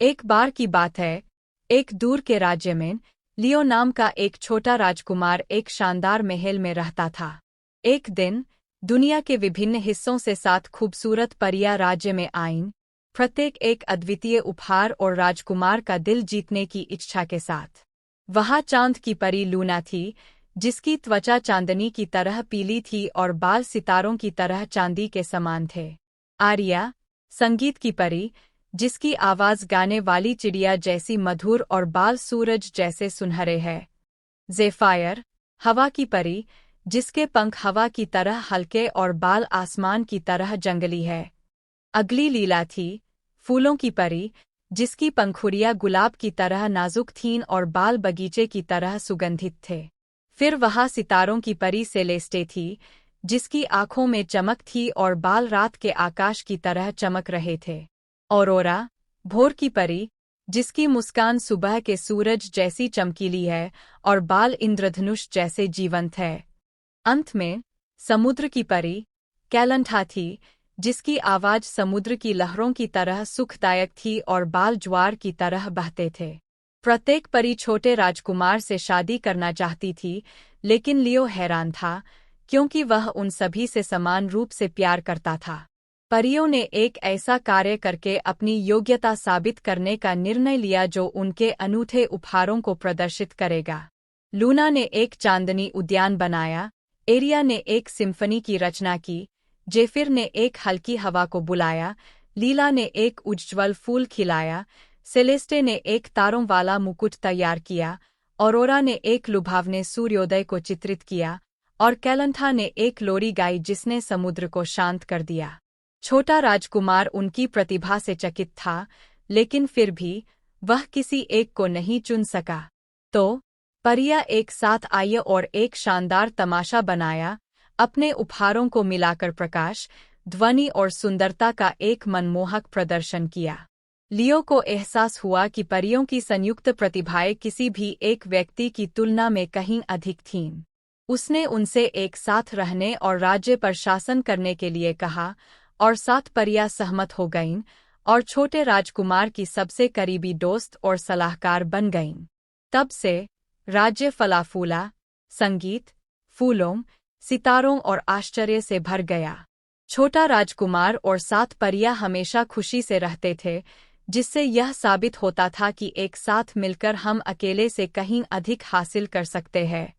एक बार की बात है, एक दूर के राज्य में लियो नाम का एक छोटा राजकुमार एक शानदार महल में रहता था। एक दिन दुनिया के विभिन्न हिस्सों से 7 खूबसूरत परियां राज्य में आईं, प्रत्येक एक अद्वितीय उपहार और राजकुमार का दिल जीतने की इच्छा के साथ। वहाँ चांद की परी लूना थी, जिसकी त्वचा चांदनी की तरह पीली थी और बाल सितारों की तरह चांदी के समान थे। आर्या, संगीत की परी, जिसकी आवाज गाने वाली चिड़िया जैसी मधुर और बाल सूरज जैसे सुनहरे है। ज़ेफ़ायर, हवा की परी, जिसके पंख हवा की तरह हल्के और बाल आसमान की तरह जंगली है। अगली लीला थी, फूलों की परी, जिसकी पंखुड़ियाँ गुलाब की तरह नाजुक थीं और बाल बगीचे की तरह सुगंधित थे। फिर वहाँ सितारों की परी सेलेस्टे थी, जिसकी आंखों में चमक थी और बाल रात के आकाश की तरह चमक रहे थे। औरोरा, भोर की परी, जिसकी मुस्कान सुबह के सूरज जैसी चमकीली है और बाल इंद्रधनुष जैसे जीवंत है। अंत में समुद्र की परी, कैलंठा थी, जिसकी आवाज समुद्र की लहरों की तरह सुखदायक थी और बाल ज्वार की तरह बहते थे। प्रत्येक परी छोटे राजकुमार से शादी करना चाहती थी, लेकिन लियो हैरान था, क्योंकि वह उन सभी से समान रूप से प्यार करता था। परियों ने एक ऐसा कार्य करके अपनी योग्यता साबित करने का निर्णय लिया जो उनके अनूठे उपहारों को प्रदर्शित करेगा। लूना ने एक चांदनी उद्यान बनाया, एरिया ने एक सिम्फनी की रचना की, जेफिर ने एक हल्की हवा को बुलाया, लीला ने एक उज्ज्वल फूल खिलाया, सेलेस्टे ने एक तारों वाला मुकुट तैयार किया, औरोरा ने एक लुभावने सूर्योदय को चित्रित किया, और कैलंठा ने एक लोरी गाई जिसने समुद्र को शांत कर दिया। छोटा राजकुमार उनकी प्रतिभा से चकित था, लेकिन फिर भी वह किसी एक को नहीं चुन सका। तो परियां एक साथ आई और एक शानदार तमाशा बनाया, अपने उपहारों को मिलाकर प्रकाश, ध्वनि और सुंदरता का एक मनमोहक प्रदर्शन किया। लियो को एहसास हुआ कि परियों की संयुक्त प्रतिभाएं किसी भी एक व्यक्ति की तुलना में कहीं अधिक थीं। उसने उनसे एक साथ रहने और राज्य पर शासन करने के लिए कहा, और 7 परियां सहमत हो गईं और छोटे राजकुमार की सबसे करीबी दोस्त और सलाहकार बन गईं। तब से राज्य फला फूला, संगीत, फूलों, सितारों और आश्चर्य से भर गया। छोटा राजकुमार और 7 परियां हमेशा खुशी से रहते थे, जिससे यह साबित होता था कि एक साथ मिलकर हम अकेले से कहीं अधिक हासिल कर सकते हैं।